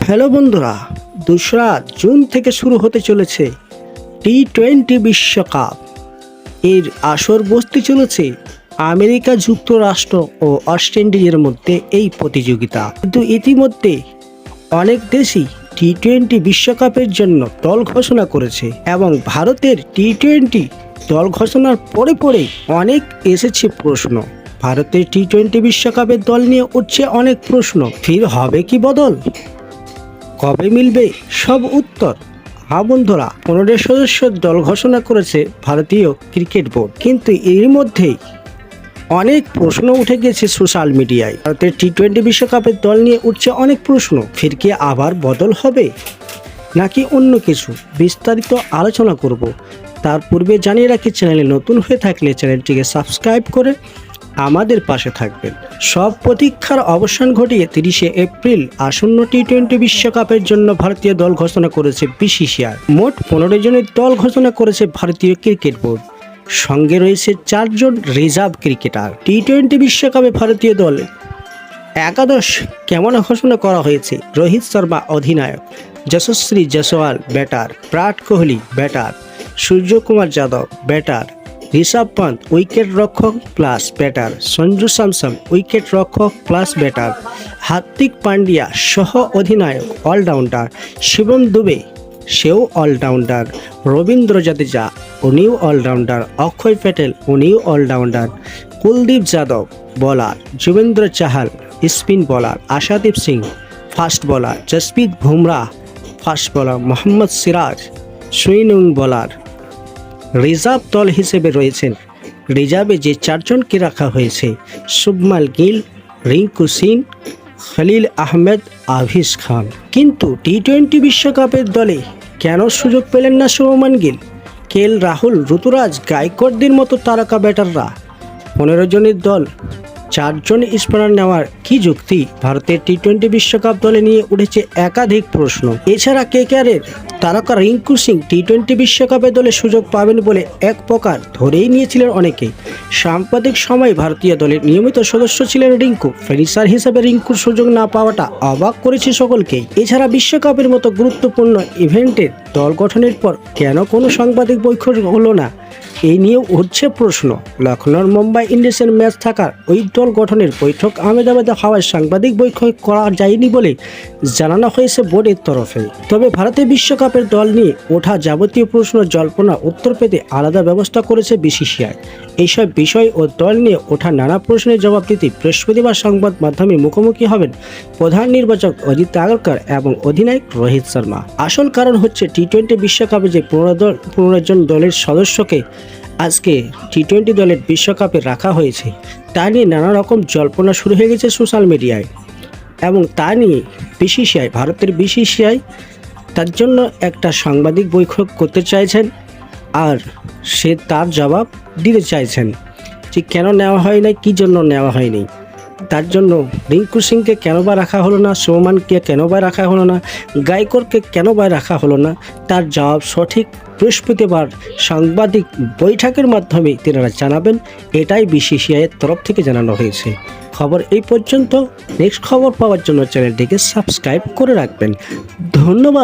Hello বন্ধুরা, 2রা June থেকে শুরু হতে চলেছে টি-20 বিশ্বকাপ। এর আসর বসতে চলেছে আমেরিকা যুক্তরাষ্ট্র ও ওয়েস্ট ইন্ডিজের মধ্যে এই প্রতিযোগিতা। কিন্তু ইতিমধ্যে অনেক দেশই টি-20 বিশ্বকাপের জন্য দল ঘোষণা করেছে এবং ভারতের টি-20 দল ঘোষণার পরে অনেক এসেছে প্রশ্ন। ভারতের টি-20 বিশ্বকাপের দল নিয়ে উঠছে অনেক প্রশ্ন। ফির হবে কি বদল? কবে মিলবে সব উত্তর? হ্যাঁ বন্ধুরা, 15 সদস্যের দল ঘোষণা করেছে ভারতীয় ক্রিকেট বোর্ড, কিন্তু এর মধ্যেই অনেক প্রশ্ন উঠে গেছে সোশ্যাল মিডিয়ায়। ভারতের টি-20 বিশ্বকাপের দল নিয়ে উঠছে অনেক প্রশ্ন। ফির কি আবার বদল হবে নাকি অন্য কিছু? বিস্তারিত আলোচনা করব। তার পূর্বে জানিয়ে রাখি, চ্যানেলে নতুন হয়ে থাকলে চ্যানেলটিকে সাবস্ক্রাইব করে আমাদের পাশে থাকবেন। সব প্রতীক্ষার অবসান ঘটিয়ে 30শে এপ্রিল আসন্ন টি-20 বিশ্বকাপের জন্য ভারতীয় দল ঘোষণা করেছে বিসিসিআই। মোট 15 জনের দল ঘোষণা করেছে ভারতীয় ক্রিকেট বোর্ড। সঙ্গে রয়েছে 4 জন রিজার্ভ ক্রিকেটার। টি-20 বিশ্বকাপে ভারতীয় দলে একাদশ কেমন ঘোষণা করা হয়েছে? রোহিত শর্মা অধিনায়ক, Yashasvi Jaiswal batter, Virat Kohli batter, Suryakumar Yadav batter, Rishabh Pant wicket রক্ষক plus batter, Sanju Samson wicket রক্ষক প্লাস ব্যাটার, হার্দিক পান্ডিয়া সহ অধিনায়ক অলরাউন্ডার, শিবম দুবে সেও অলরাউন্ডার, রবীন্দ্র জাদেজা উনিও অলরাউন্ডার, অক্ষয় প্যাটেল উনিও allrounder, Kuldeep Yadav bowler, Yuzvendra Chahal spin bowler, Arshdeep Singh fast bowler, Jasprit Bumrah fast bowler, Mohammad Siraj swing bowler. Reserve দল হিসেবে রয়েছেন, রিজার্ভে যে 4 জনকে রাখা হয়েছে: শুভমান গিল, রিঙ্কু সিং, খলিল আহমেদ, আভিস খান। কিন্তু টি-20 বিশ্বকাপের দলে কেন সুযোগ পেলেন না শুভমান গিল, কেএল রাহুল, ঋতুরাজ গায়কোয়াড়দের মতো তারকা ব্যাটাররা? 15 জনের দল 4 জন স্পিনার নেওয়ার কি যুক্তি? ভারতের টি-20 বিশ্বকাপ দলে নিয়ে উঠেছে একাধিক প্রশ্ন। এছাড়া কেকেআরের তারকা রিঙ্কু সিং টি-20 বিশ্বকাপে দলে সুযোগ পাবেন বলে এক প্রকার ধরেই নিয়েছিলেন অনেকে। সাম্প্রতিক সময়ে ভারতীয় দলের নিয়মিত সদস্য ছিলেন রিঙ্কু। ফিনিশার হিসেবে রিঙ্কুর সুযোগ না পাওয়াটা অবাক করেছে সকলকেই। এছাড়া বিশ্বকাপের মতো গুরুত্বপূর্ণ ইভেন্টের দল গঠনের পর কেন কোনো সাংবাদিক বৈঠক হলো না, এই নিয়েও উঠছে প্রশ্ন। লখনৌর মুম্বাই ইন্ডিয়ান্সের ম্যাচ থাকার ওই দল গঠনের বৈঠক আহমেদাবাদে হওয়ায় সাংবাদিক বৈঠক করা যায়নি বলে জানানো হয়েছে বোর্ডের তরফে। তবে ভারতের বিশ্বকাপের দল নিয়ে ওঠা যাবতীয় প্রশ্ন জল্পনা উত্তর পেতে আলাদা ব্যবস্থা করেছে বিসিসিআই। এইসব বিষয় ও দল নিয়ে ওঠা নানা প্রশ্নের জবাব দিতে বৃহস্পতিবার সংবাদ মাধ্যমে মুখোমুখি হবেন প্রধান নির্বাচক অজিত আগারকর এবং অধিনায়ক রোহিত শর্মা। আসল কারণ হচ্ছে টি-20 বিশ্বকাপে যে 15 জন দলের সদস্যকে আজকে টি-20 দলের বিশ্বকাপে রাখা হয়েছে, তা নিয়ে নানা রকম জল্পনা শুরু হয়ে গেছে সোশ্যাল মিডিয়ায়। এবং তা নিয়ে বিসিসিআই, ভারতের বিসিসিআই তার জন্য একটা সাংবাদিক বৈঠক করতে চাইছেন আর সে তার জবাব দিতে চাইছেন যে কেন নেওয়া হয় না, কী জন্য নেওয়া হয়নি। তার জন্য রিঙ্কু সিংকে কেন বা রাখা হলো না, শুভমানকে কেন বা রাখা হলো না, গায়কোয়াড়কে কেন বা রাখা হলো না, তার জবাব সঠিক বৃহস্পতিবার সাংবাদিক বৈঠকের মাধ্যমে তেনারা জানাবেন, এটাই বিসিসিআইয়ের তরফ থেকে জানানো হয়েছে। খবর এই পর্যন্ত। নেক্সট খবর পাওয়ার জন্য চ্যানেলটিকে সাবস্ক্রাইব করে রাখবেন। ধন্যবাদ।